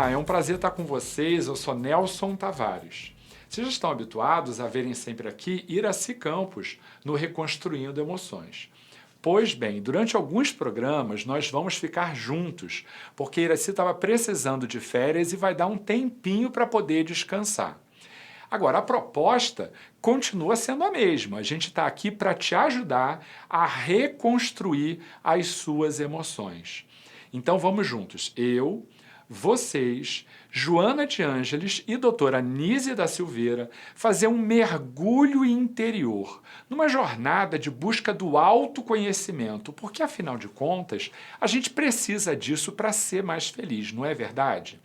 Olá, é um prazer estar com vocês. Eu sou Nelson Tavares. Vocês já estão habituados a verem sempre aqui Iracy Campos no Reconstruindo Emoções. Pois bem, durante alguns programas nós vamos ficar juntos, porque Iracy estava precisando de férias e vai dar um tempinho para poder descansar. Agora, a proposta continua sendo a mesma. A gente está aqui para te ajudar a reconstruir as suas emoções. Então vamos juntos. Eu, vocês, Joana de Ângeles e doutora Nízia da Silveira fazer um mergulho interior, numa jornada de busca do autoconhecimento, porque afinal de contas, a gente precisa disso para ser mais feliz, não é verdade?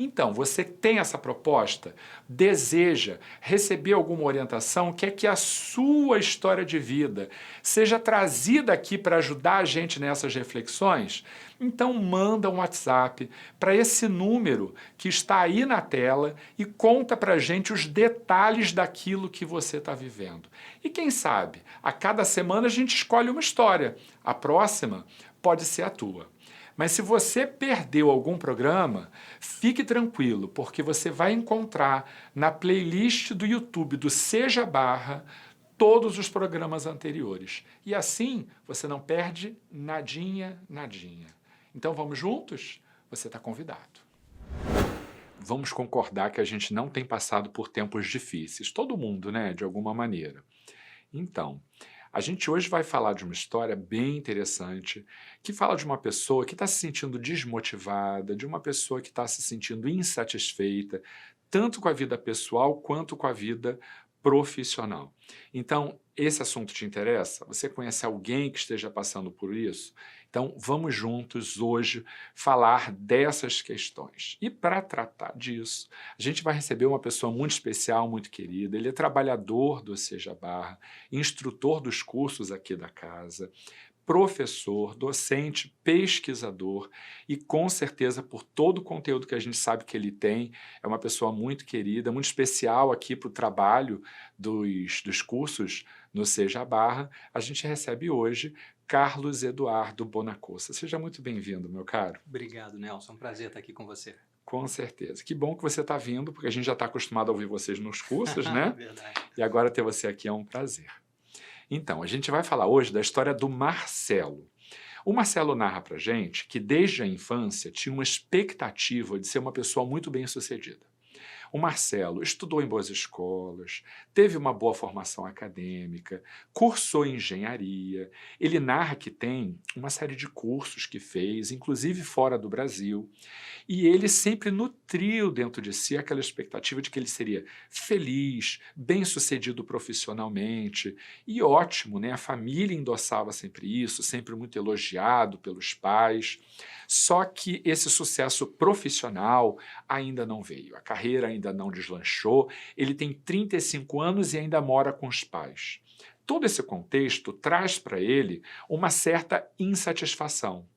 Então, você tem essa proposta, deseja receber alguma orientação, quer que a sua história de vida seja trazida aqui para ajudar a gente nessas reflexões? Então, manda um WhatsApp para esse número que está aí na tela e conta para a gente os detalhes daquilo que você está vivendo. E quem sabe, a cada semana a gente escolhe uma história. A próxima pode ser a tua. Mas se você perdeu algum programa, fique tranquilo, porque você vai encontrar na playlist do YouTube do Seja Barra todos os programas anteriores. E assim você não perde nadinha, nadinha. Então vamos juntos? Você está convidado. Vamos concordar que a gente não tem passado por tempos difíceis. Todo mundo, né? De alguma maneira. Então, a gente hoje vai falar de uma história bem interessante que fala de uma pessoa que está se sentindo desmotivada, de uma pessoa que está se sentindo insatisfeita, tanto com a vida pessoal quanto com a vida profissional. Então, esse assunto te interessa? Você conhece alguém que esteja passando por isso? Então, vamos juntos hoje falar dessas questões. E para tratar disso, a gente vai receber uma pessoa muito especial, muito querida. Ele é trabalhador do Seja Barra, instrutor dos cursos aqui da casa, professor, docente, pesquisador e com certeza por todo o conteúdo que a gente sabe que ele tem, é uma pessoa muito querida, muito especial aqui para o trabalho dos cursos no Seja Barra. A gente recebe hoje Carlos Eduardo Bonacossa. Seja muito bem-vindo, meu caro. Obrigado, Nelson. É um prazer estar aqui com você. Com certeza. Que bom que você está vindo, porque a gente já está acostumado a ouvir vocês nos cursos, né? Verdade. E agora ter você aqui é um prazer. Então, a gente vai falar hoje da história do Marcelo. O Marcelo narra pra gente que desde a infância tinha uma expectativa de ser uma pessoa muito bem-sucedida. O Marcelo estudou em boas escolas, teve uma boa formação acadêmica, cursou engenharia. Ele narra que tem uma série de cursos que fez, inclusive fora do Brasil, e ele sempre nutriu dentro de si aquela expectativa de que ele seria feliz, bem-sucedido profissionalmente, e ótimo, né? A família endossava sempre isso, sempre muito elogiado pelos pais. Só que esse sucesso profissional ainda não veio, a carreira ainda não deslanchou, ele tem 35 anos e ainda mora com os pais. Todo esse contexto traz para ele uma certa insatisfação.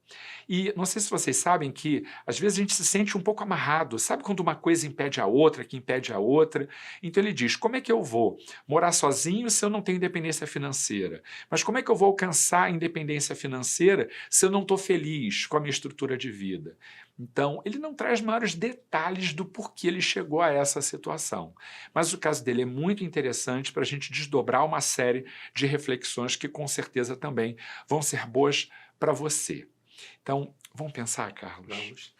E não sei se vocês sabem que às vezes a gente se sente um pouco amarrado, sabe quando uma coisa impede a outra, que impede a outra? Então ele diz, como é que eu vou morar sozinho se eu não tenho independência financeira? Mas como é que eu vou alcançar a independência financeira se eu não estou feliz com a minha estrutura de vida? Então, ele não traz maiores detalhes do porquê ele chegou a essa situação. Mas o caso dele é muito interessante para a gente desdobrar uma série de reflexões que com certeza também vão ser boas para você. Então, vamos pensar, Carlos? Vamos.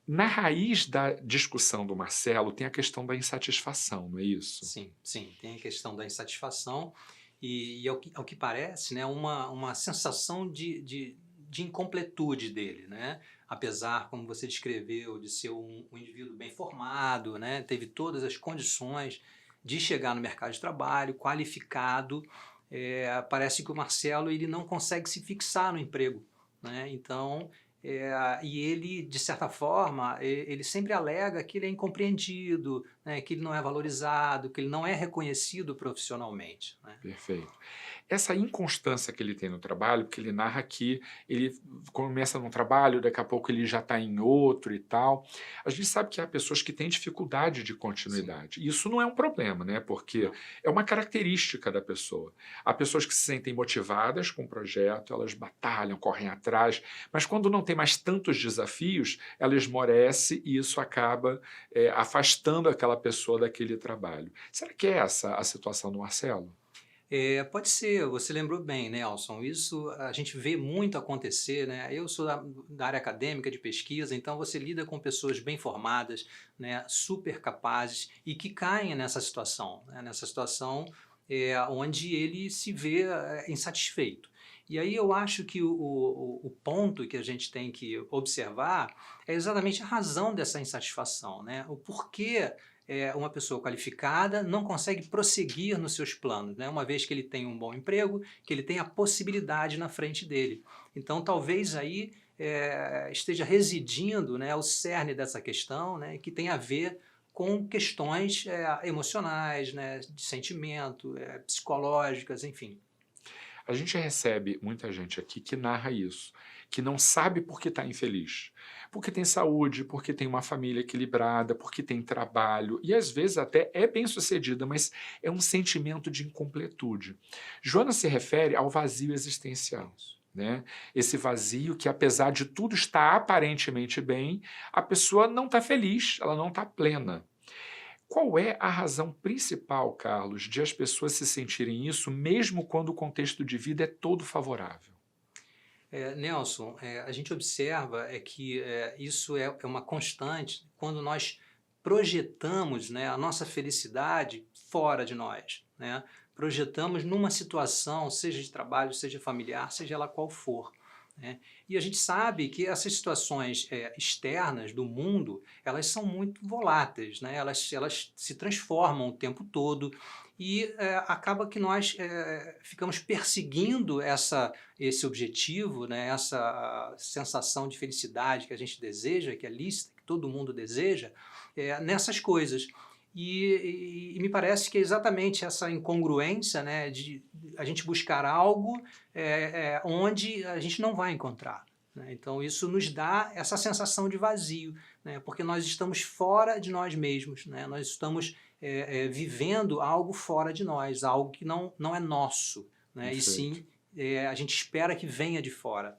Na raiz da discussão do Marcelo tem a questão da insatisfação, não é isso? Sim, sim. Tem a questão da insatisfação e ao que parece, né, uma sensação de incompletude dele, né? Apesar, como você descreveu, de ser um indivíduo bem formado, né? Teve todas as condições de chegar no mercado de trabalho, qualificado, parece que o Marcelo ele não consegue se fixar no emprego, né? Então, e ele, de certa forma, ele sempre alega que ele é incompreendido, né, que ele não é valorizado, que ele não é reconhecido profissionalmente, né? Perfeito. Essa inconstância que ele tem no trabalho, porque ele narra que ele começa num trabalho, daqui a pouco ele já está em outro e tal. A gente sabe que há pessoas que têm dificuldade de Sim, continuidade. Isso não é um problema, né? Porque não. é uma característica da pessoa. Há pessoas que se sentem motivadas com o projeto, elas batalham, correm atrás, mas quando não tem mais tantos desafios, ela esmorece e isso acaba afastando aquela pessoa daquele trabalho. Será que é essa a situação do Marcelo? Pode ser, você lembrou bem, Nelson. Isso a gente vê muito acontecer, né? Eu sou da área acadêmica de pesquisa, então você lida com pessoas bem formadas, né, super capazes e que caem nessa situação, né? Nessa situação onde ele se vê insatisfeito. E aí eu acho que o ponto que a gente tem que observar é exatamente a razão dessa insatisfação, né? O porquê uma pessoa qualificada não consegue prosseguir nos seus planos, né? Uma vez que ele tem um bom emprego, que ele tem a possibilidade na frente dele. Então, talvez aí esteja residindo, né, o cerne dessa questão, né, que tem a ver com questões emocionais, né, de sentimento, psicológicas, enfim. A gente recebe muita gente aqui que narra isso, que não sabe por que está infeliz. Porque tem saúde, porque tem uma família equilibrada, porque tem trabalho, e às vezes até é bem-sucedida, mas é um sentimento de incompletude. Joana se refere ao vazio existencial. Isso. Né? Esse vazio que, apesar de tudo estar aparentemente bem, a pessoa não está feliz, ela não está plena. Qual é a razão principal, Carlos, de as pessoas se sentirem isso, mesmo quando o contexto de vida é todo favorável? Nelson, a gente observa que isso é uma constante quando nós projetamos, né, a nossa felicidade fora de nós, né? Projetamos numa situação, seja de trabalho, seja familiar, seja ela qual for, né? E a gente sabe que essas situações externas do mundo, elas são muito voláteis, né? Elas se transformam o tempo todo e acaba que nós ficamos perseguindo esse objetivo, né, essa sensação de felicidade que a gente deseja, que é lícita, que todo mundo deseja, nessas coisas. E me parece que é exatamente essa incongruência, né, de a gente buscar algo onde a gente não vai encontrar, né? Então isso nos dá essa sensação de vazio, né, porque nós estamos fora de nós mesmos, né? Nós estamos vivendo algo fora de nós, algo que não é nosso, né? E Perfeito. sim a gente espera que venha de fora.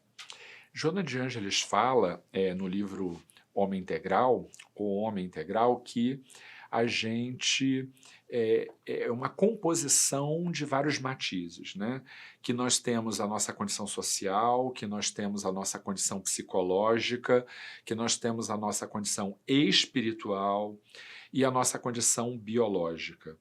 Joana de Ângeles fala no livro Homem Integral, ou Homem Integral, que a gente é uma composição de vários matizes, né? Que nós temos a nossa condição social, que nós temos a nossa condição psicológica, que nós temos a nossa condição espiritual e a nossa condição biológica.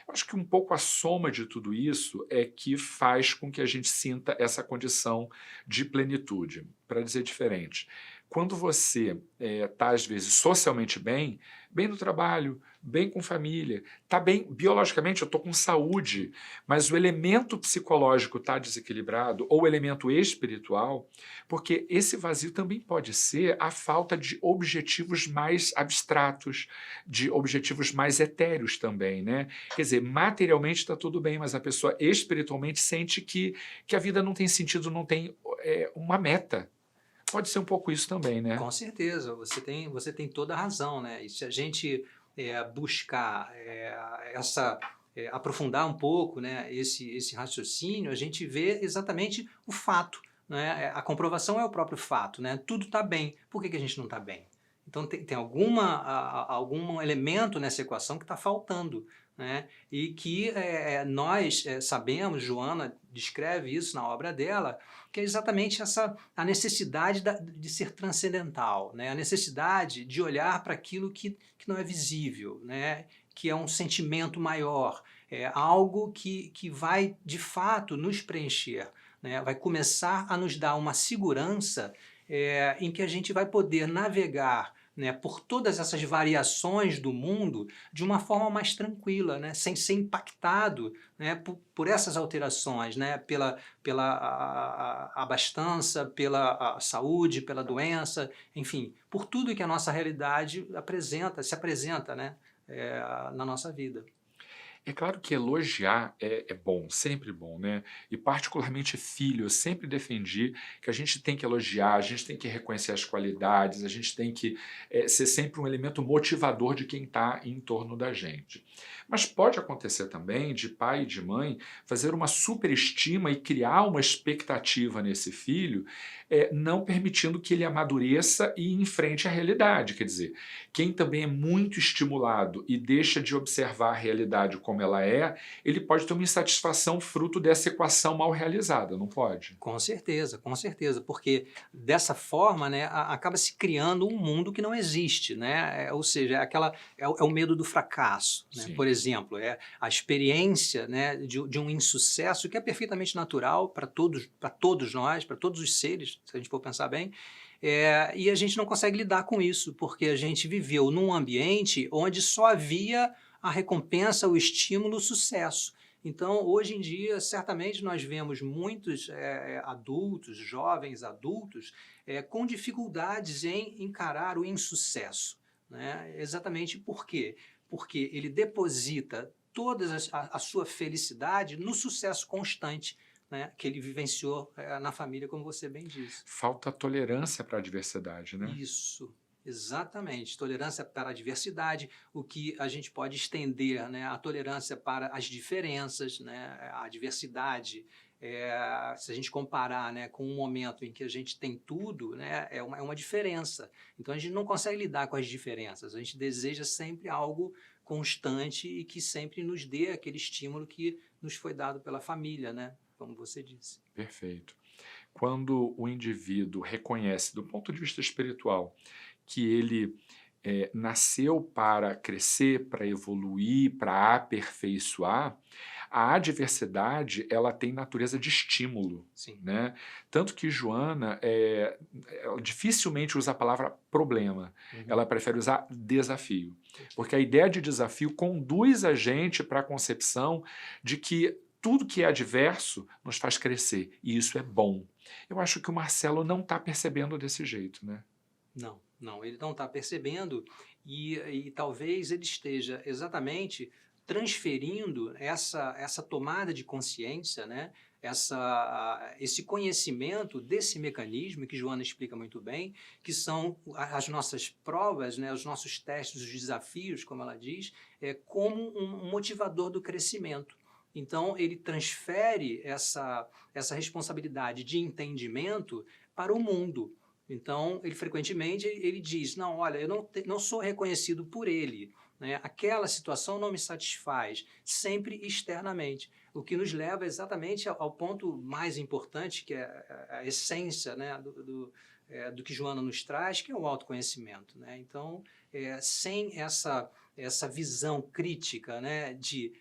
Eu acho que um pouco a soma de tudo isso é que faz com que a gente sinta essa condição de plenitude. Para dizer diferente, quando você está, às vezes, socialmente bem, bem no trabalho, bem com família, está bem biologicamente, eu estou com saúde, mas o elemento psicológico está desequilibrado, ou o elemento espiritual, porque esse vazio também pode ser a falta de objetivos mais abstratos, de objetivos mais etéreos também, né? Quer dizer, materialmente está tudo bem, mas a pessoa espiritualmente sente que a vida não tem sentido, não tem uma meta. Pode ser um pouco isso também, né? Com certeza, você tem toda a razão, né? E se a gente buscar aprofundar um pouco, né, esse raciocínio, a gente vê exatamente o fato, né? A comprovação é o próprio fato, né? Tudo está bem. Por que a gente não está bem? Então tem algum elemento nessa equação que está faltando, né? E que nós sabemos, Joana descreve isso na obra dela, que é exatamente a necessidade de ser transcendental, né? A necessidade de olhar para aquilo que não é visível, né? Que é um sentimento maior, algo que vai de fato nos preencher, né? Vai começar a nos dar uma segurança em que a gente vai poder navegar, né, por todas essas variações do mundo de uma forma mais tranquila, né, sem ser impactado, né, por essas alterações, né, pela abastança, pela saúde, pela doença, enfim, por tudo que a nossa realidade se apresenta, né, na nossa vida. É claro que elogiar é bom, sempre bom, né? E particularmente filho, eu sempre defendi que a gente tem que elogiar, a gente tem que reconhecer as qualidades, a gente tem que ser sempre um elemento motivador de quem está em torno da gente. Mas pode acontecer também de pai e de mãe fazer uma superestima e criar uma expectativa nesse filho, não permitindo que ele amadureça e enfrente a realidade. Quer dizer, quem também é muito estimulado e deixa de observar a realidade como ela é, ele pode ter uma insatisfação fruto dessa equação mal realizada, não pode? Com certeza, porque dessa forma, né, acaba se criando um mundo que não existe, né? Ou seja, é o medo do fracasso, né? Por Sim, exemplo, é a experiência, né, de um insucesso que é perfeitamente natural para todos nós, para todos os seres, se a gente for pensar bem. E a gente não consegue lidar com isso, porque a gente viveu num ambiente onde só havia a recompensa, o estímulo, o sucesso. Então, hoje em dia, certamente nós vemos muitos adultos, jovens adultos, com dificuldades em encarar o insucesso, né? Exatamente por quê? Porque ele deposita toda a sua felicidade no sucesso constante, né, que ele vivenciou na família, como você bem disse. falta tolerância para a diversidade, né? Isso, exatamente. Tolerância para a diversidade, o que a gente pode estender, né, a tolerância para as diferenças, né, a diversidade. Se a gente comparar, né, com um momento em que a gente tem tudo, né, é uma diferença. Então a gente não consegue lidar com as diferenças. A gente deseja sempre algo constante e que sempre nos dê aquele estímulo que nos foi dado pela família, né, como você disse. Perfeito. Quando o indivíduo reconhece, do ponto de vista espiritual, que ele nasceu para crescer, para evoluir, para aperfeiçoar, a adversidade ela tem natureza de estímulo. Sim. Né? Tanto que Joana ela dificilmente usa a palavra problema, ela prefere usar desafio. Porque a ideia de desafio conduz a gente para a concepção de que tudo que é adverso nos faz crescer, e isso é bom. Eu acho que o Marcelo não está percebendo desse jeito, né? Não, ele não está percebendo e talvez ele esteja exatamente transferindo essa tomada de consciência, né? Esse conhecimento desse mecanismo que Joana explica muito bem, que são as nossas provas, né? Os nossos testes, os desafios, como ela diz, como um motivador do crescimento. Então, ele transfere essa responsabilidade de entendimento para o mundo. Então, ele frequentemente ele diz, não, olha, eu não sou reconhecido por ele, né? Aquela situação não me satisfaz, sempre externamente, o que nos leva exatamente ao ponto mais importante, que é a essência, né, do que Joana nos traz, que é o autoconhecimento, né? Então, sem essa visão crítica, né, de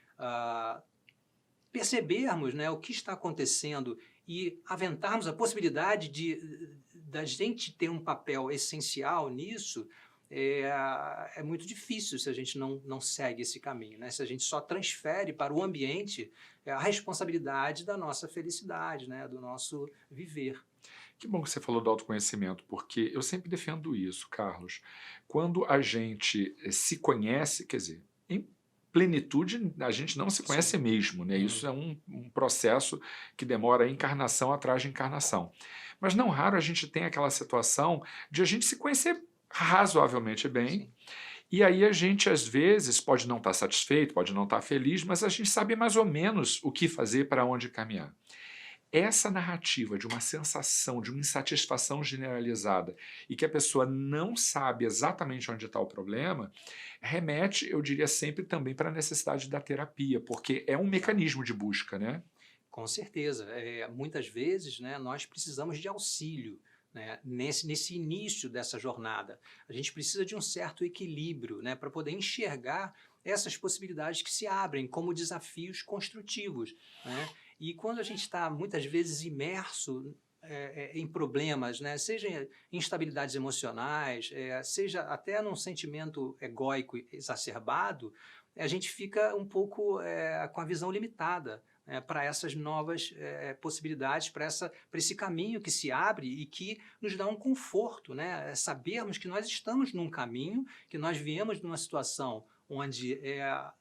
percebermos, né, o que está acontecendo e aventarmos a possibilidade da gente ter um papel essencial nisso, é muito difícil se a gente não segue esse caminho, né? Se a gente só transfere para o ambiente a responsabilidade da nossa felicidade, né? Do nosso viver. Que bom que você falou do autoconhecimento, porque eu sempre defendo isso, Carlos. Quando a gente se conhece, quer dizer, em plenitude a gente não se conhece Sim. mesmo, né? Isso é um processo que demora encarnação atrás de encarnação. Mas não raro a gente tem aquela situação de a gente se conhecer razoavelmente bem, Sim. e aí a gente às vezes pode não estar satisfeito, pode não estar feliz, mas a gente sabe mais ou menos o que fazer, para onde caminhar. Essa narrativa de uma sensação, de uma insatisfação generalizada e que a pessoa não sabe exatamente onde está o problema, remete, eu diria sempre, também para a necessidade da terapia, porque é um mecanismo de busca, né? Com certeza. Muitas vezes, né, nós precisamos de auxílio, né, nesse início dessa jornada. A gente precisa de um certo equilíbrio, né, para poder enxergar essas possibilidades que se abrem como desafios construtivos, né? E quando a gente está, muitas vezes, imerso em problemas, né, seja em instabilidades emocionais, seja até num sentimento egóico exacerbado, a gente fica um pouco com a visão limitada, para essas novas possibilidades, para esse caminho que se abre e que nos dá um conforto, né? Sabermos que nós estamos num caminho, que nós viemos de uma situação onde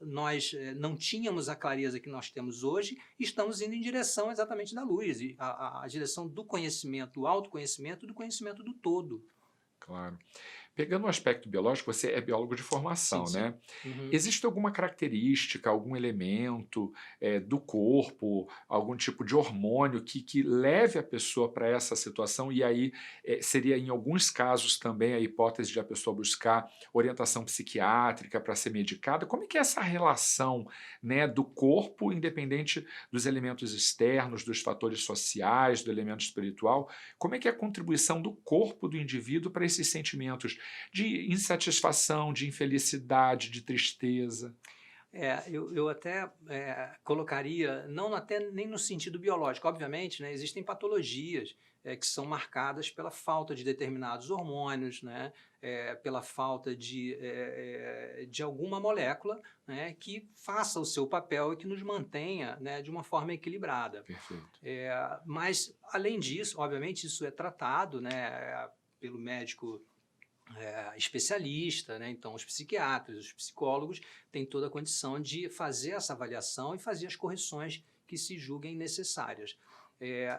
nós não tínhamos a clareza que nós temos hoje, e estamos indo em direção exatamente da luz, e a direção do conhecimento, do autoconhecimento, do conhecimento do todo. Claro. Pegando o aspecto biológico, você é biólogo de Sim, formação, sim. né? Uhum. Existe alguma característica, algum elemento do corpo, algum tipo de hormônio que leve a pessoa para essa situação? E aí seria, em alguns casos, também a hipótese de a pessoa buscar orientação psiquiátrica para ser medicada? Como é que é essa relação, né, do corpo, independente dos elementos externos, dos fatores sociais, do elemento espiritual? Como é que é a contribuição do corpo do indivíduo para esses sentimentos de insatisfação, de infelicidade, de tristeza? Eu até colocaria, não até nem no sentido biológico, obviamente, né, existem patologias que são marcadas pela falta de determinados hormônios, né, pela falta de alguma molécula, né, que faça o seu papel e que nos mantenha, né, de uma forma equilibrada. Perfeito. Mas, além disso, obviamente, isso é tratado, né, pelo médico especialista, né? Então os psiquiatras, os psicólogos têm toda a condição de fazer essa avaliação e fazer as correções que se julguem necessárias.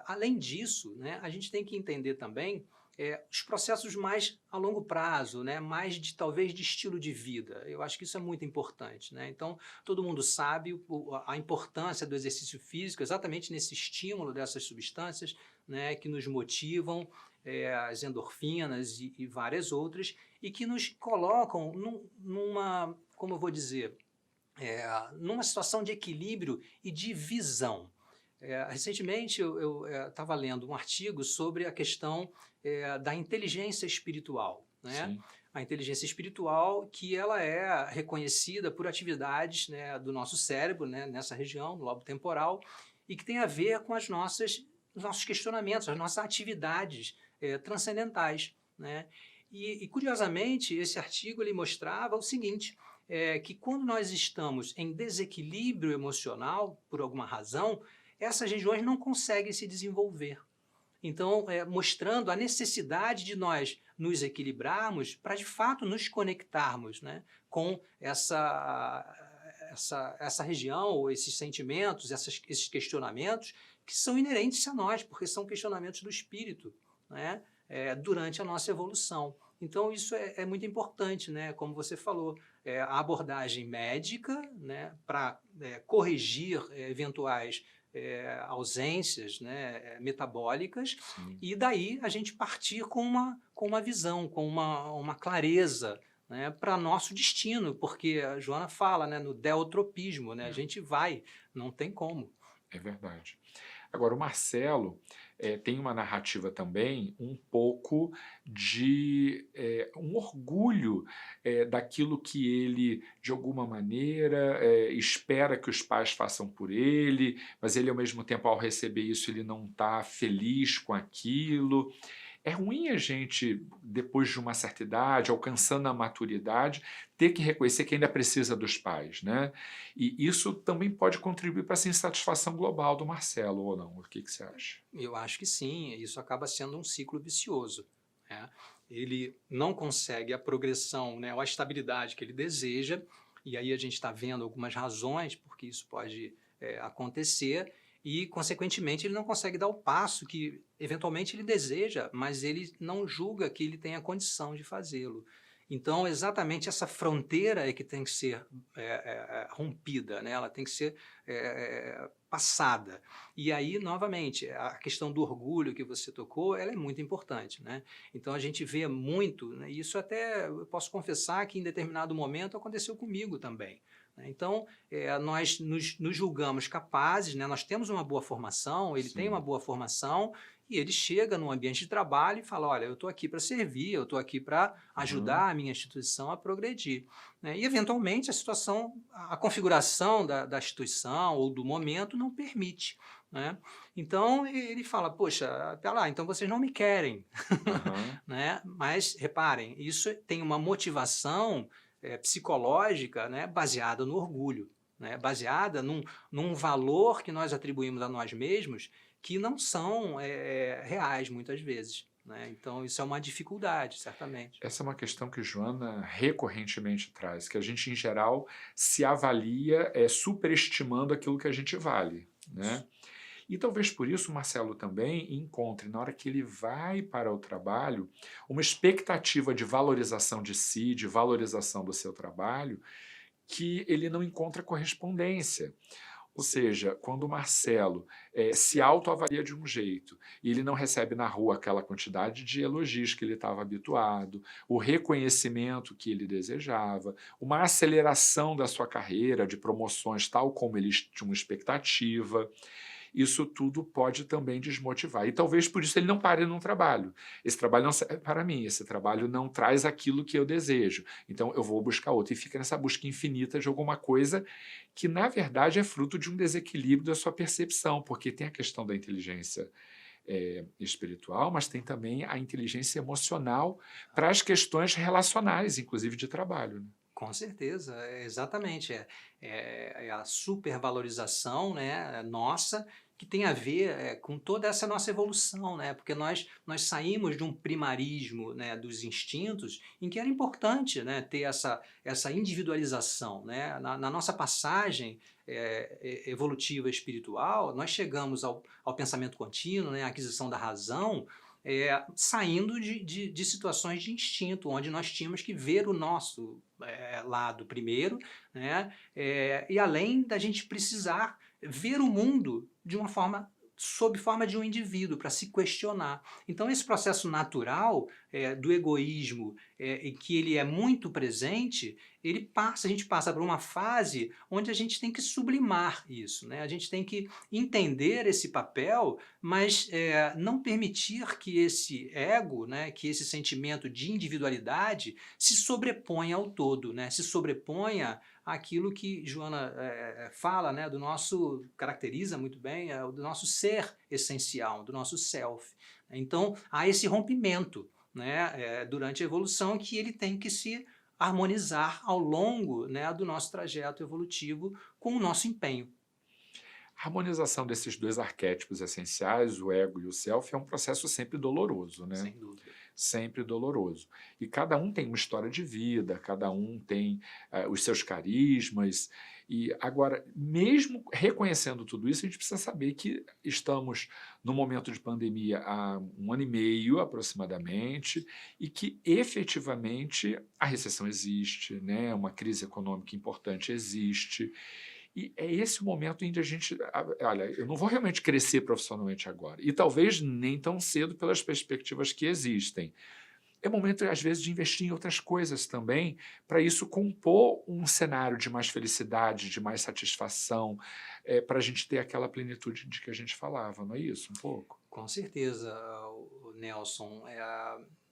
Além disso, né, a gente tem que entender também os processos mais a longo prazo, né, mais talvez de estilo de vida. Eu acho que isso é muito importante, né? Então, todo mundo sabe a importância do exercício físico exatamente nesse estímulo dessas substâncias, né, que nos motivam, as endorfinas e várias outras, e que nos colocam numa, como eu vou dizer, numa situação de equilíbrio e de visão. Recentemente eu estava lendo um artigo sobre a questão da inteligência espiritual, né? Sim. A inteligência espiritual que ela é reconhecida por atividades, né, do nosso cérebro, né, nessa região, no lobo temporal, e que tem a ver com os nossos questionamentos, as nossas atividades transcendentais, né? E curiosamente, esse artigo ele mostrava o seguinte, que quando nós estamos em desequilíbrio emocional, por alguma razão, essas regiões não conseguem se desenvolver. Então, mostrando a necessidade de nós nos equilibrarmos para, de fato, nos conectarmos, né, com essa região, ou esses sentimentos, esses questionamentos que são inerentes a nós, porque são questionamentos do espírito, né, durante a nossa evolução. Então, isso é muito importante, né, como você falou, a abordagem médica, né, para corrigir eventuais ausências, né, metabólicas, Sim. e daí a gente partir com uma visão, com uma clareza, né, para nosso destino, porque a Joana fala, né, no deutropismo, né, a gente vai, não tem como. É verdade. Agora, o Marcelo tem uma narrativa também um pouco de um orgulho daquilo que ele, de alguma maneira, espera que os pais façam por ele, mas ele, ao mesmo tempo, ao receber isso, ele não está feliz com aquilo. É ruim a gente, depois de uma certa idade, alcançando a maturidade, ter que reconhecer que ainda precisa dos pais, né? E isso também pode contribuir para essa insatisfação global do Marcelo, ou não? O que você acha? Eu acho que sim, isso acaba sendo um ciclo vicioso, né? Ele não consegue a progressão, né, ou a estabilidade que ele deseja, e aí a gente está vendo algumas razões porque isso pode acontecer, e, consequentemente, ele não consegue dar o passo que, eventualmente, ele deseja, mas ele não julga que ele tem a condição de fazê-lo. Então, exatamente essa fronteira é que tem que ser rompida, né? Ela tem que ser passada. E aí, novamente, a questão do orgulho que você tocou, ela é muito importante, né? Então, a gente vê muito, né? Isso até eu posso confessar que em determinado momento aconteceu comigo também. Então, nós nos julgamos capazes, né? Nós temos uma boa formação, ele tem uma Sim. boa formação, e ele chega no ambiente de trabalho e fala, olha, eu estou aqui para servir, eu estou aqui para ajudar a minha instituição a progredir, né? E, eventualmente, a situação, a configuração da instituição ou do momento não permite, né? Então, ele fala, poxa, tá lá, então vocês não me querem, Aham. né? Mas, reparem, isso tem uma motivação psicológica, né, baseada no orgulho, né, baseada num valor que nós atribuímos a nós mesmos que não são reais muitas vezes. né? Então, isso é uma dificuldade, certamente. Essa é uma questão que Joana recorrentemente traz, que a gente, em geral, se avalia superestimando aquilo que a gente vale, né? E talvez por isso o Marcelo também encontre, na hora que ele vai para o trabalho, uma expectativa de valorização de si, de valorização do seu trabalho, que ele não encontra correspondência. Ou seja, quando o Marcelo se autoavalia de um jeito e ele não recebe na rua aquela quantidade de elogios que ele estava habituado, o reconhecimento que ele desejava, uma aceleração da sua carreira, de promoções tal como ele tinha uma expectativa, isso tudo pode também desmotivar. E talvez por isso ele não pare num trabalho. Esse trabalho não serve para mim, esse trabalho não traz aquilo que eu desejo. Então eu vou buscar outro. E fica nessa busca infinita de alguma coisa que, na verdade, é fruto de um desequilíbrio da sua percepção, porque tem a questão da inteligência espiritual, mas tem também a inteligência emocional para as questões relacionais, inclusive de trabalho, né? Com certeza, exatamente. É a supervalorização, né, nossa, que tem a ver com toda essa nossa evolução, né? Porque nós saímos de um primarismo, né, dos instintos, em que era importante, né, ter essa individualização. Né? Na nossa passagem evolutiva espiritual, nós chegamos ao pensamento contínuo, né, à aquisição da razão, saindo de situações de instinto, onde nós tínhamos que ver o nosso lado primeiro, né? E além da gente precisar ver o mundo de uma forma, sob forma de um indivíduo, para se questionar. Então esse processo natural do egoísmo, em que ele é muito presente, a gente passa por uma fase onde a gente tem que sublimar isso, né? A gente tem que entender esse papel, mas não permitir que esse ego, né, que esse sentimento de individualidade se sobreponha ao todo, né? Se sobreponha àquilo que Joana fala, né, caracteriza muito bem, do nosso ser essencial, do nosso self. Então há esse rompimento, né, durante a evolução, que ele tem que se harmonizar ao longo, né, do nosso trajeto evolutivo com o nosso empenho. A harmonização desses dois arquétipos essenciais, o ego e o self, é um processo sempre doloroso, né? Sem dúvida. Sempre doloroso. E cada um tem uma história de vida, cada um tem os seus carismas. E agora, mesmo reconhecendo tudo isso, a gente precisa saber que estamos no momento de pandemia há 1 ano e meio aproximadamente, e que efetivamente a recessão existe, né? Uma crise econômica importante existe. E é esse o momento em que a gente... Olha, eu não vou realmente crescer profissionalmente agora. E talvez nem tão cedo pelas perspectivas que existem. É momento, às vezes, de investir em outras coisas também, para isso compor um cenário de mais felicidade, de mais satisfação, para a gente ter aquela plenitude de que a gente falava, não é isso? Um pouco? Com certeza, Nelson.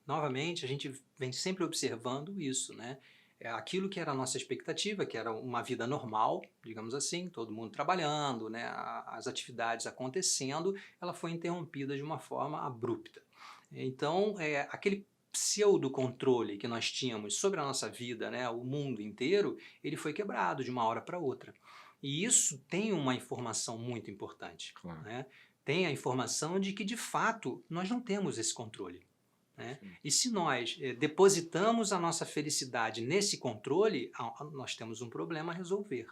Novamente, a gente vem sempre observando isso, né? Aquilo que era a nossa expectativa, que era uma vida normal, digamos assim, todo mundo trabalhando, né, as atividades acontecendo, ela foi interrompida de uma forma abrupta. Então, aquele pseudo-controle que nós tínhamos sobre a nossa vida, né, o mundo inteiro, ele foi quebrado de uma hora para outra. E isso tem uma informação muito importante. Claro. Né? Tem a informação de que, de fato, nós não temos esse controle. Né? E se nós depositamos a nossa felicidade nesse controle, nós temos um problema a resolver.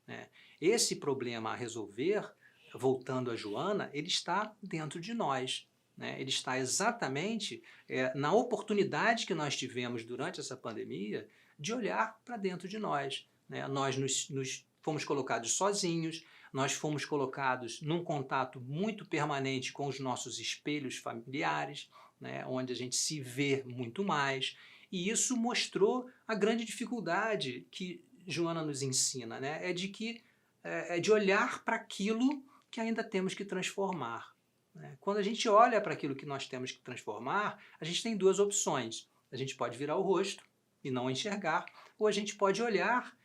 Né? Esse problema a resolver, voltando a Joana, ele está dentro de nós. Né? Ele está exatamente na oportunidade que nós tivemos durante essa pandemia de olhar para dentro de nós. Né? Nós nos fomos colocados sozinhos, nós fomos colocados num contato muito permanente com os nossos espelhos familiares, né, onde a gente se vê muito mais, e isso mostrou a grande dificuldade que Joana nos ensina, né, é de olhar para aquilo que ainda temos que transformar. Né? Quando a gente olha para aquilo que nós temos que transformar, a gente tem duas opções. A gente pode virar o rosto e não enxergar, ou a gente pode olhar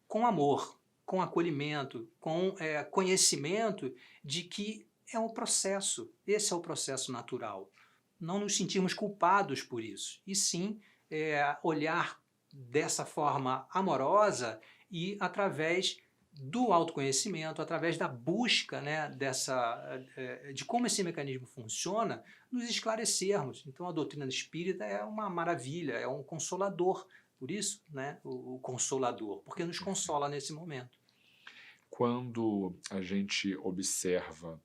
com amor, com acolhimento, com conhecimento de que é um processo, esse é o processo natural. Não nos sentirmos culpados por isso, e sim olhar dessa forma amorosa e através do autoconhecimento, através da busca, né, de como esse mecanismo funciona, nos esclarecermos. Então a doutrina espírita é uma maravilha, é um consolador. Por isso, né, o consolador, porque nos consola nesse momento. Quando a gente observa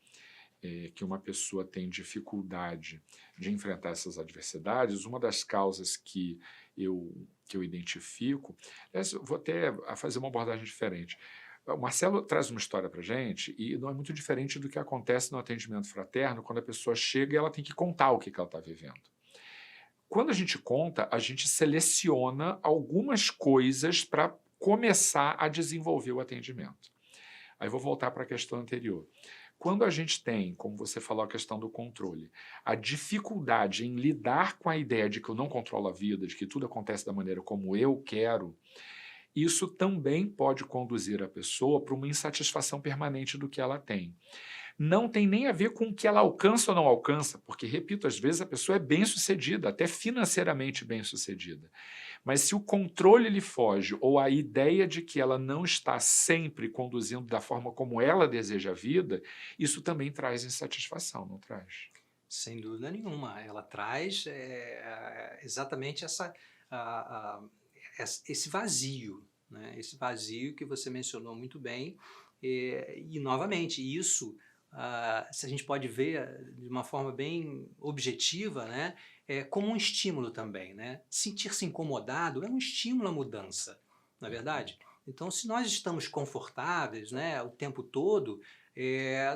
que uma pessoa tem dificuldade de enfrentar essas adversidades, uma das causas que eu identifico, eu vou até fazer uma abordagem diferente. O Marcelo traz uma história para a gente e não é muito diferente do que acontece no atendimento fraterno, quando a pessoa chega e ela tem que contar o que ela está vivendo. Quando a gente conta, a gente seleciona algumas coisas para começar a desenvolver o atendimento. Aí vou voltar para a questão anterior. Quando a gente tem, como você falou, a questão do controle, a dificuldade em lidar com a ideia de que eu não controlo a vida, de que tudo acontece da maneira como eu quero, isso também pode conduzir a pessoa para uma insatisfação permanente do que ela tem. Não tem nem a ver com o que ela alcança ou não alcança, porque, repito, às vezes a pessoa é bem-sucedida, até financeiramente bem-sucedida. Mas se o controle lhe foge, ou a ideia de que ela não está sempre conduzindo da forma como ela deseja a vida, isso também traz insatisfação, não traz? Sem dúvida nenhuma. Ela traz exatamente esse vazio, né? Esse vazio que você mencionou muito bem. E novamente, isso, se a gente pode ver de uma forma bem objetiva, né? Como um estímulo também, né? Sentir-se incomodado é um estímulo à mudança, não é verdade? Então, se nós estamos confortáveis, né, o tempo todo,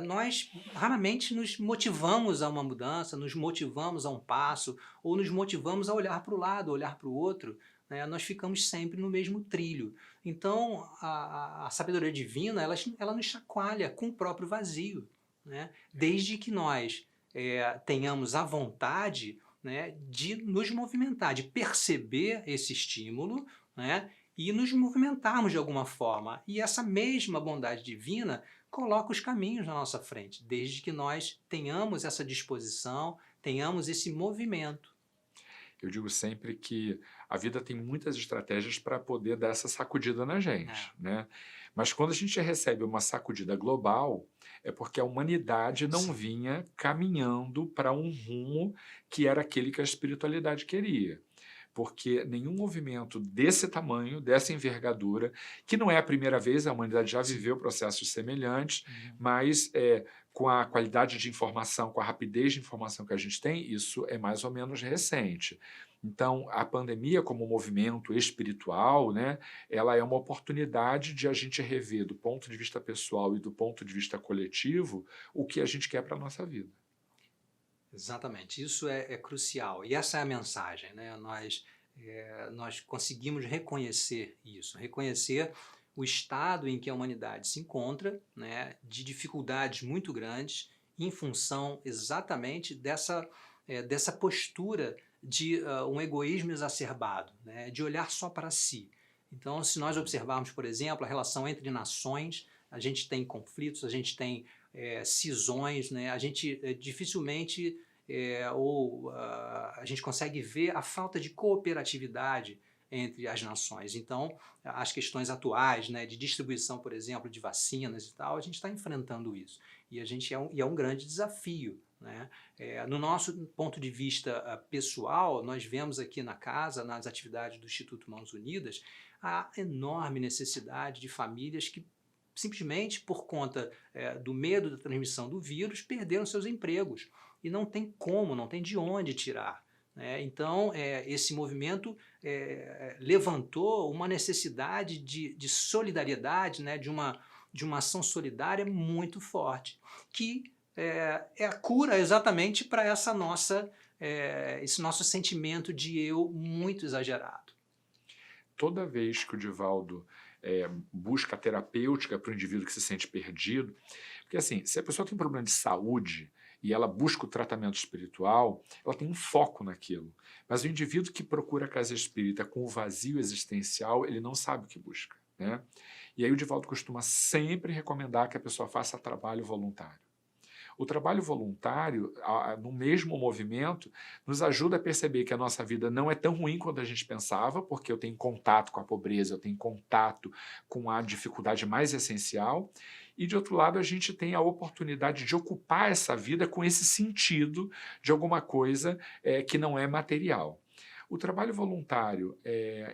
nós raramente nos motivamos a uma mudança, nos motivamos a um passo, ou nos motivamos a olhar para o lado, olhar para o outro, né? Nós ficamos sempre no mesmo trilho. Então, a sabedoria divina, ela nos chacoalha com o próprio vazio, né? Desde que nós tenhamos a vontade, né, de nos movimentar, de perceber esse estímulo, né, e nos movimentarmos de alguma forma. E essa mesma bondade divina coloca os caminhos na nossa frente, desde que nós tenhamos essa disposição, tenhamos esse movimento. Eu digo sempre que a vida tem muitas estratégias para poder dar essa sacudida na gente, né? Mas quando a gente recebe uma sacudida global, é porque a humanidade não Sim. vinha caminhando para um rumo que era aquele que a espiritualidade queria. Porque nenhum movimento desse tamanho, dessa envergadura, que não é a primeira vez, a humanidade já viveu processos semelhantes, mas com a qualidade de informação, com a rapidez de informação que a gente tem, isso é mais ou menos recente. Então, a pandemia como movimento espiritual, né, ela é uma oportunidade de a gente rever do ponto de vista pessoal e do ponto de vista coletivo o que a gente quer para a nossa vida. Exatamente, isso é crucial. E essa é a mensagem, né? Nós conseguimos reconhecer isso, reconhecer o estado em que a humanidade se encontra, né, de dificuldades muito grandes, em função exatamente dessa postura de um egoísmo exacerbado, né, de olhar só para si. Então, se nós observarmos, por exemplo, a relação entre nações, a gente tem conflitos, a gente tem cisões, né, a gente dificilmente a gente consegue ver a falta de cooperatividade entre as nações. Então, as questões atuais, né, de distribuição, por exemplo, de vacinas e tal, a gente está enfrentando isso. E é um grande desafio, né? No nosso ponto de vista pessoal, nós vemos aqui na casa, nas atividades do Instituto Mãos Unidas, a enorme necessidade de famílias que simplesmente por conta do medo da transmissão do vírus, perderam seus empregos. E não tem como, não tem de onde tirar, né? Então, esse movimento levantou uma necessidade de solidariedade, né? de uma ação solidária muito forte, que é a cura exatamente para esse nosso sentimento de eu muito exagerado. Toda vez que o Divaldo busca terapêutica para o indivíduo que se sente perdido, porque assim, se a pessoa tem um problema de saúde e ela busca o tratamento espiritual, ela tem um foco naquilo. Mas o indivíduo que procura a casa espírita com o vazio existencial, ele não sabe o que busca, né? E aí o Divaldo costuma sempre recomendar que a pessoa faça trabalho voluntário. O trabalho voluntário, no mesmo movimento, nos ajuda a perceber que a nossa vida não é tão ruim quanto a gente pensava, porque eu tenho contato com a pobreza, eu tenho contato com a dificuldade mais essencial, e, de outro lado, a gente tem a oportunidade de ocupar essa vida com esse sentido de alguma coisa que não é material. O trabalho voluntário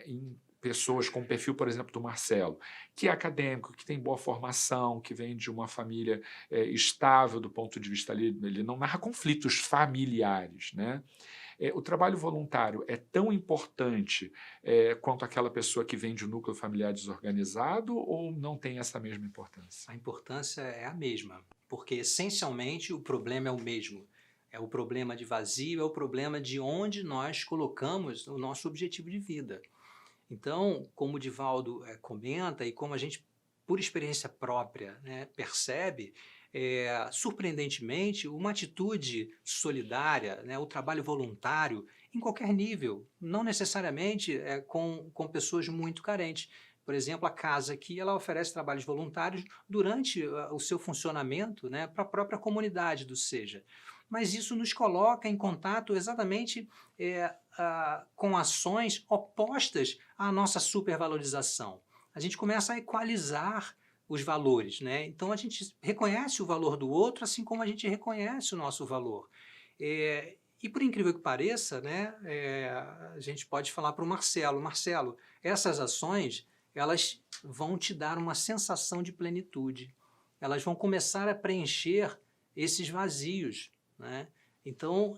em pessoas com o perfil, por exemplo, do Marcelo, que é acadêmico, que tem boa formação, que vem de uma família estável do ponto de vista ali, ele não narra conflitos familiares, né? O trabalho voluntário é tão importante quanto aquela pessoa que vem de um núcleo familiar desorganizado ou não tem essa mesma importância? A importância é a mesma, porque essencialmente o problema é o mesmo. É o problema de vazio, é o problema de onde nós colocamos o nosso objetivo de vida. Então, como o Divaldo comenta e como a gente, por experiência própria, né, percebe, surpreendentemente, uma atitude solidária, né, o trabalho voluntário, em qualquer nível, não necessariamente com pessoas muito carentes. Por exemplo, a casa aqui, ela oferece trabalhos voluntários durante o seu funcionamento, né, para a própria comunidade do SEJA. Mas isso nos coloca em contato exatamente com ações opostas à nossa supervalorização. A gente começa a equalizar os valores, né? Então a gente reconhece o valor do outro, assim como a gente reconhece o nosso valor. E por incrível que pareça, né, a gente pode falar para o Marcelo, Marcelo, essas ações, elas vão te dar uma sensação de plenitude. Elas vão começar a preencher esses vazios, né? Então,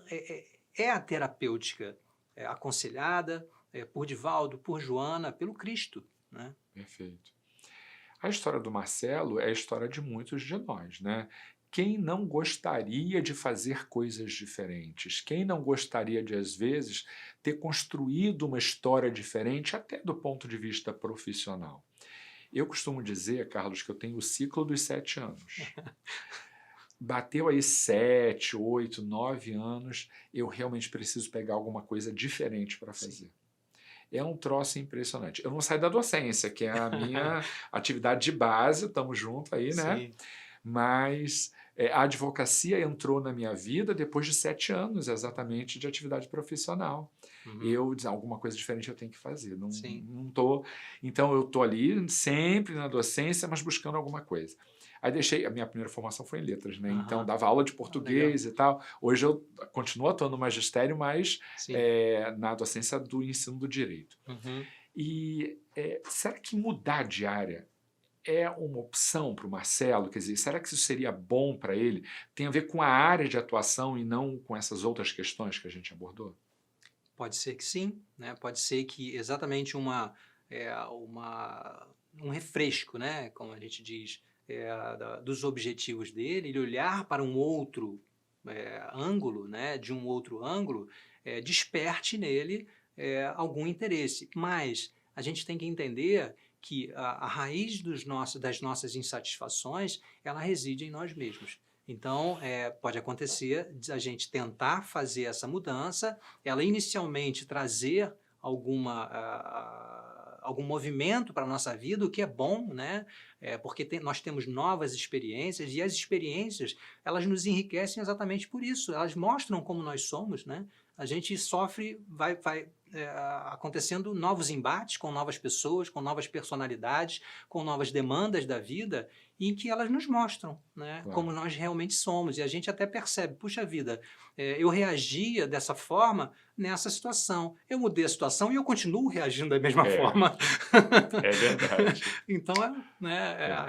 é a terapêutica aconselhada por Divaldo, por Joana, pelo Cristo, né? Perfeito. A história do Marcelo é a história de muitos de nós, né? Quem não gostaria de fazer coisas diferentes? Quem não gostaria de, às vezes, ter construído uma história diferente, até do ponto de vista profissional? Eu costumo dizer, Carlos, que eu tenho o ciclo dos 7 anos. Bateu aí 7, 8, 9 anos, eu realmente preciso pegar alguma coisa diferente para fazer. Sim. É um troço impressionante. Eu não saio da docência, que é a minha atividade de base, estamos juntos aí, né? Sim. Mas a advocacia entrou na minha vida depois de 7 anos, exatamente, de atividade profissional. Uhum. Alguma coisa diferente eu tenho que fazer. Sim. Não tô, então, eu estou ali sempre na docência, mas buscando alguma coisa. Aí a minha primeira formação foi em letras, né? Então, dava aula de português e tal. Hoje eu continuo atuando no magistério, mas na docência do ensino do direito. Uhum. E será que mudar de área é uma opção para o Marcelo? Quer dizer, será que isso seria bom para ele? Tem a ver com a área de atuação e não com essas outras questões que a gente abordou? Pode ser que sim, né? Pode ser que exatamente um refresco, né? Como a gente diz, dos objetivos dele, ele olhar para um outro ângulo, né? De um outro ângulo, desperte nele algum interesse. Mas a gente tem que entender que a raiz das nossas insatisfações, ela reside em nós mesmos. Então, pode acontecer de a gente tentar fazer essa mudança, ela inicialmente trazer algum movimento para a nossa vida, o que é bom, né? Porque nós temos novas experiências e as experiências, elas nos enriquecem exatamente por isso, elas mostram como nós somos, né? A gente sofre, vai acontecendo novos embates com novas pessoas, com novas personalidades, com novas demandas da vida, em que elas nos mostram, né, Claro. como nós realmente somos. E a gente até percebe, puxa vida, eu reagia dessa forma nessa situação. Eu mudei a situação e eu continuo reagindo da mesma forma. É verdade. Então,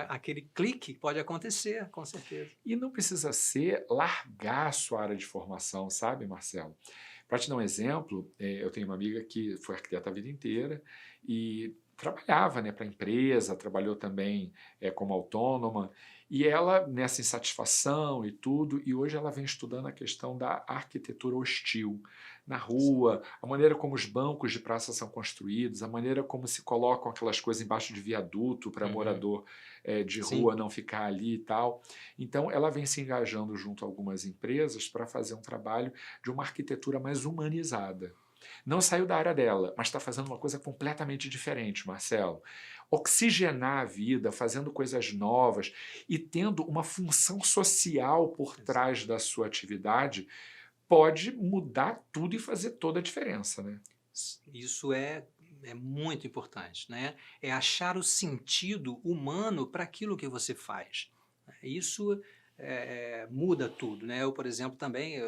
aquele clique pode acontecer, com certeza. E não precisa ser largar a sua área de formação, sabe, Marcelo? Para te dar um exemplo, eu tenho uma amiga que foi arquiteta a vida inteira e trabalhava, né, para a empresa, trabalhou também como autônoma, e ela, nessa insatisfação e tudo, e hoje ela vem estudando a questão da arquitetura hostil, na rua, a maneira como os bancos de praça são construídos, a maneira como se colocam aquelas coisas embaixo de viaduto para morador de rua não ficar ali e tal. Então, ela vem se engajando junto a algumas empresas para fazer um trabalho de uma arquitetura mais humanizada. Não saiu da área dela, mas está fazendo uma coisa completamente diferente, Marcelo. oxigenar a vida, fazendo coisas novas e tendo uma função social por trás da sua atividade, pode mudar tudo e fazer toda a diferença, né? Isso é muito importante, né? É achar o sentido humano para aquilo que você faz. Isso muda tudo, né? Eu, por exemplo, também,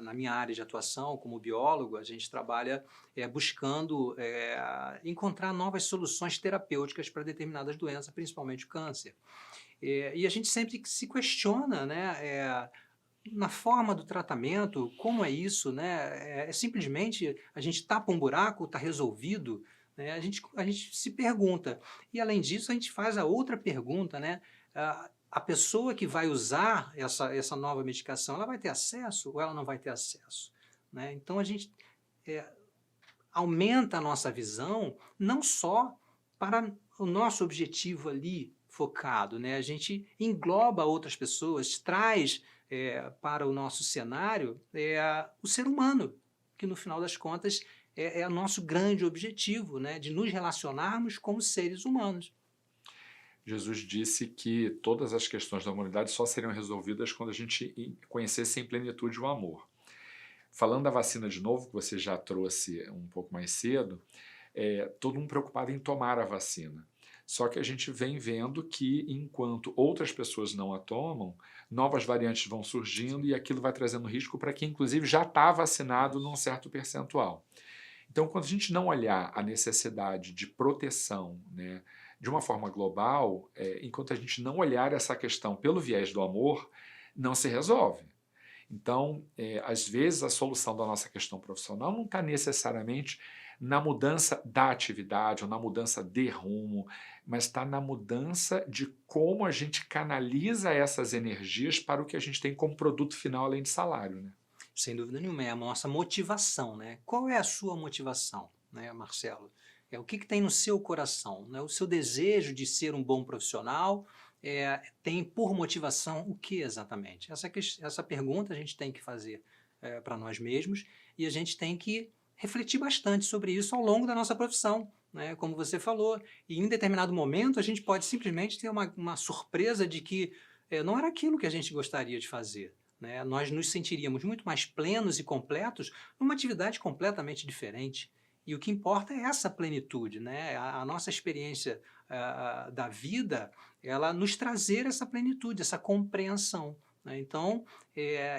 na minha área de atuação como biólogo, a gente trabalha buscando encontrar novas soluções terapêuticas para determinadas doenças, principalmente o câncer. E a gente sempre se questiona, né? Na forma do tratamento, como é isso, né? É simplesmente a gente tapa um buraco, está resolvido, né? A gente se pergunta. E além disso, a gente faz a outra pergunta, né? A pessoa que vai usar essa nova medicação, ela vai ter acesso ou ela não vai ter acesso, né? Então a gente aumenta a nossa visão, não só para o nosso objetivo ali focado, né? A gente engloba outras pessoas, traz para o nosso cenário o ser humano, que no final das contas é o nosso grande objetivo, né? De nos relacionarmos como seres humanos. Jesus disse que todas as questões da humanidade só seriam resolvidas quando a gente conhecesse em plenitude o amor. Falando da vacina de novo, que você já trouxe um pouco mais cedo, todo mundo preocupado em tomar a vacina. Só que a gente vem vendo que, enquanto outras pessoas não a tomam, novas variantes vão surgindo e aquilo vai trazendo risco para quem, inclusive, já está vacinado num certo percentual. Então, quando a gente não olhar a necessidade de proteção, né, de uma forma global, enquanto a gente não olhar essa questão pelo viés do amor, não se resolve. Então, às vezes, a solução da nossa questão profissional não está necessariamente na mudança da atividade ou na mudança de rumo, mas está na mudança de como a gente canaliza essas energias para o que a gente tem como produto final além de salário, né? Sem dúvida nenhuma, é a nossa motivação, né? Qual é a sua motivação, né, Marcelo? O que tem no seu coração, né? O seu desejo de ser um bom profissional tem por motivação o que exatamente? Essa pergunta a gente tem que fazer para nós mesmos e a gente tem que refletir bastante sobre isso ao longo da nossa profissão, né? Como você falou, e em determinado momento a gente pode simplesmente ter uma surpresa de que não era aquilo que a gente gostaria de fazer. Né? Nós nos sentiríamos muito mais plenos e completos numa atividade completamente diferente. E o que importa é essa plenitude, né? A nossa experiência da vida, ela nos trazer essa plenitude, essa compreensão. Né? Então,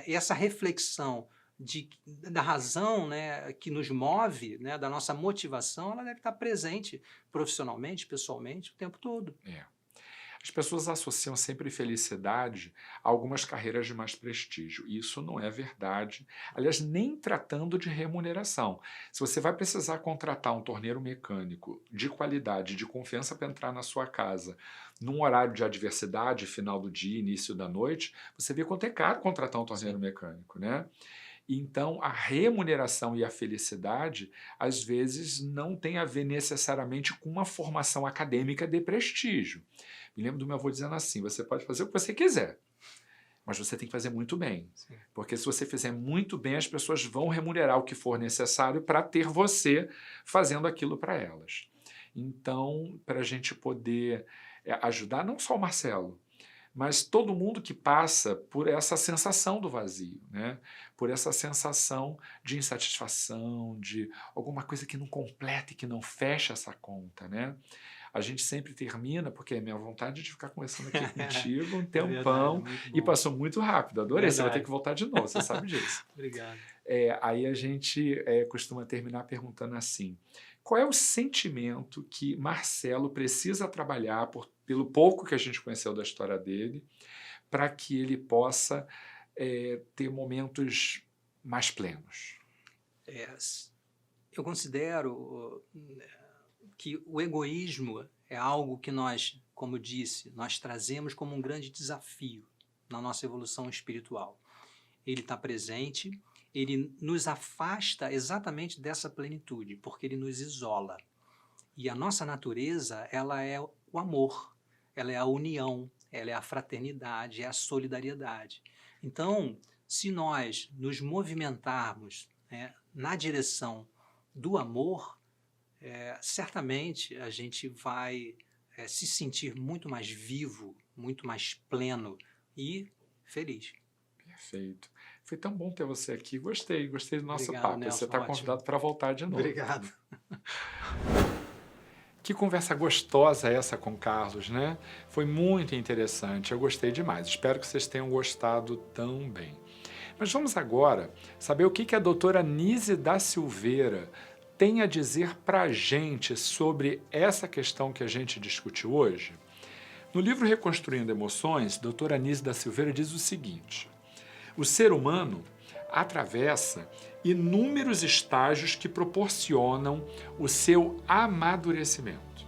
essa reflexão da razão, né, que nos move, né, da nossa motivação, ela deve estar presente profissionalmente, pessoalmente, o tempo todo. As pessoas associam sempre felicidade a algumas carreiras de mais prestígio. E isso não é verdade. Aliás, nem tratando de remuneração. Se você vai precisar contratar um torneiro mecânico de qualidade, de confiança para entrar na sua casa, num horário de adversidade, final do dia, início da noite, você vê quanto é caro contratar um torneiro mecânico, né? Então, a remuneração e a felicidade, às vezes, não tem a ver necessariamente com uma formação acadêmica de prestígio. Me lembro do meu avô dizendo assim, você pode fazer o que você quiser, mas você tem que fazer muito bem. Sim. Porque se você fizer muito bem, as pessoas vão remunerar o que for necessário para ter você fazendo aquilo para elas. Então, para a gente poder ajudar, não só o Marcelo, mas todo mundo que passa por essa sensação do vazio, né? Por essa sensação de insatisfação, de alguma coisa que não completa e que não fecha essa conta, né? A gente sempre termina, porque é minha vontade de ficar conversando aqui contigo um tempão, Verdade, e passou muito rápido, adorei, você vai ter Verdade. que voltar de novo, você sabe disso. Obrigado. Aí a gente costuma terminar perguntando assim, qual é o sentimento que Marcelo precisa trabalhar, pelo pouco que a gente conheceu da história dele, para que ele possa ter momentos mais plenos? Eu considero que o egoísmo é algo que nós, como eu disse, nós trazemos como um grande desafio na nossa evolução espiritual. Ele está presente, ele nos afasta exatamente dessa plenitude, porque ele nos isola. E a nossa natureza, ela é o amor, ela é a união, ela é a fraternidade, é a solidariedade. Então, se nós nos movimentarmos, né, na direção do amor, certamente a gente vai se sentir muito mais vivo, muito mais pleno e feliz. Perfeito. Foi tão bom ter você aqui. Gostei do nosso Obrigado, papo. Nelson, Você está ótimo. convidado para voltar de novo. Obrigado. Que conversa gostosa essa com o Carlos, né? Foi muito interessante, eu gostei demais. Espero que vocês tenham gostado também. Mas vamos agora saber o que a doutora Nise da Silveira tem a dizer para a gente sobre essa questão que a gente discutiu hoje. No livro Reconstruindo Emoções, a doutora Nise da Silveira diz o seguinte: o ser humano atravessa inúmeros estágios que proporcionam o seu amadurecimento.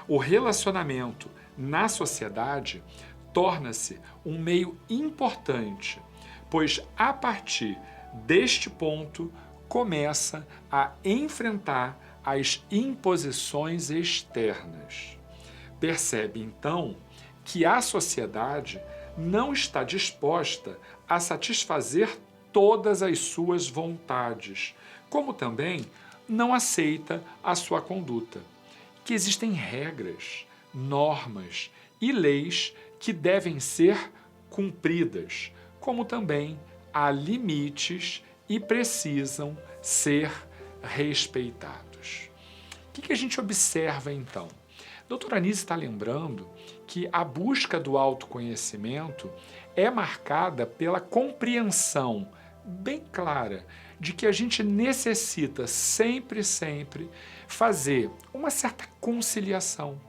O relacionamento na sociedade torna-se um meio importante, pois a partir deste ponto começa a enfrentar as imposições externas. Percebe então que a sociedade não está disposta a satisfazer todas as suas vontades, como também não aceita a sua conduta, que existem regras, normas e leis que devem ser cumpridas, como também há limites e precisam ser respeitados. O que a gente observa então? A doutora Nise está lembrando que a busca do autoconhecimento é marcada pela compreensão bem clara de que a gente necessita sempre fazer uma certa conciliação.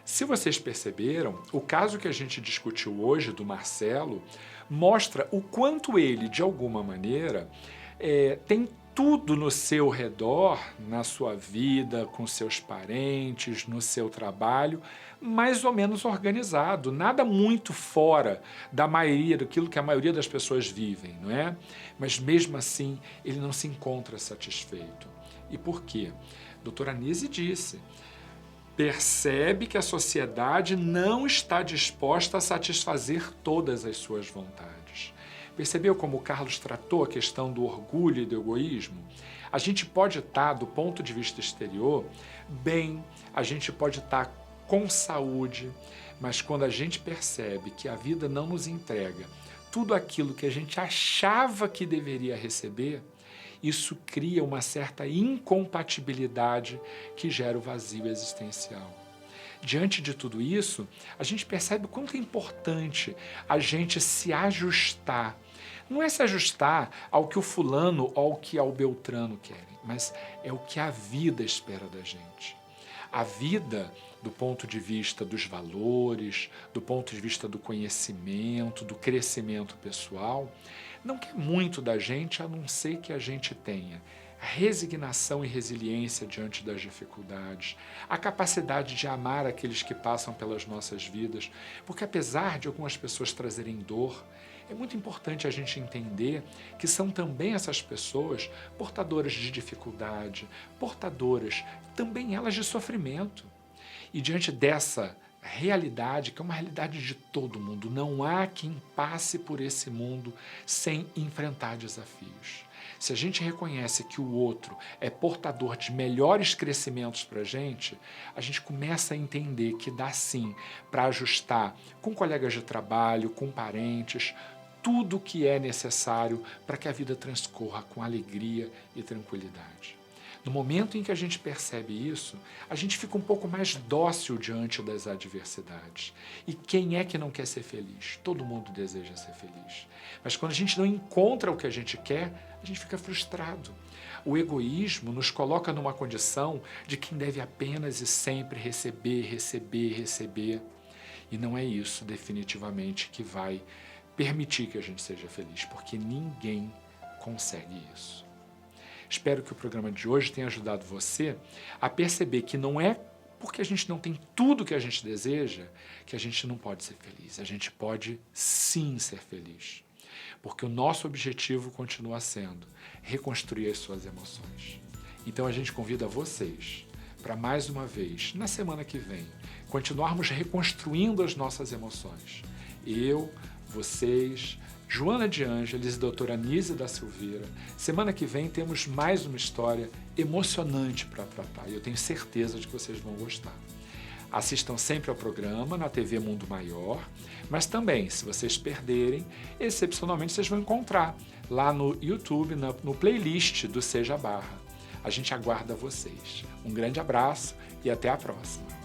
Se vocês perceberam, o caso que a gente discutiu hoje do Marcelo mostra o quanto ele, de alguma maneira, tem tudo no seu redor, na sua vida, com seus parentes, no seu trabalho, mais ou menos organizado, nada muito fora da maioria, daquilo que a maioria das pessoas vivem, não é? Mas mesmo assim, ele não se encontra satisfeito. E por quê? A doutora Nise disse: percebe que a sociedade não está disposta a satisfazer todas as suas vontades. Percebeu como o Carlos tratou a questão do orgulho e do egoísmo? A gente pode estar, do ponto de vista exterior, bem, a gente pode estar com saúde, mas quando a gente percebe que a vida não nos entrega tudo aquilo que a gente achava que deveria receber, isso cria uma certa incompatibilidade que gera o vazio existencial. Diante de tudo isso, a gente percebe o quanto é importante a gente se ajustar. Não é se ajustar ao que o fulano ou ao que o beltrano querem, mas é o que a vida espera da gente. A vida, do ponto de vista dos valores, do ponto de vista do conhecimento, do crescimento pessoal, não quer muito da gente a não ser que a gente tenha resignação e resiliência diante das dificuldades, a capacidade de amar aqueles que passam pelas nossas vidas, porque apesar de algumas pessoas trazerem dor, é muito importante a gente entender que são também essas pessoas portadoras de dificuldade, portadoras também elas de sofrimento. E diante dessa realidade, que é uma realidade de todo mundo, não há quem passe por esse mundo sem enfrentar desafios. Se a gente reconhece que o outro é portador de melhores crescimentos para a gente começa a entender que dá sim para ajustar com colegas de trabalho, com parentes, tudo o que é necessário para que a vida transcorra com alegria e tranquilidade. No momento em que a gente percebe isso, a gente fica um pouco mais dócil diante das adversidades. E quem é que não quer ser feliz? Todo mundo deseja ser feliz. Mas quando a gente não encontra o que a gente quer, a gente fica frustrado. O egoísmo nos coloca numa condição de quem deve apenas e sempre receber. E não é isso, definitivamente, que vai permitir que a gente seja feliz, porque ninguém consegue isso. Espero que o programa de hoje tenha ajudado você a perceber que não é porque a gente não tem tudo que a gente deseja que a gente não pode ser feliz. A gente pode sim ser feliz, porque o nosso objetivo continua sendo reconstruir as suas emoções. Então a gente convida vocês para mais uma vez, na semana que vem, continuarmos reconstruindo as nossas emoções. Eu, vocês, Joana de Ângeles e doutora Nise da Silveira. Semana que vem temos mais uma história emocionante para tratar e eu tenho certeza de que vocês vão gostar. Assistam sempre ao programa na TV Mundo Maior, mas também, se vocês perderem, excepcionalmente vocês vão encontrar lá no YouTube, no playlist do Seja Barra. A gente aguarda vocês. Um grande abraço e até a próxima.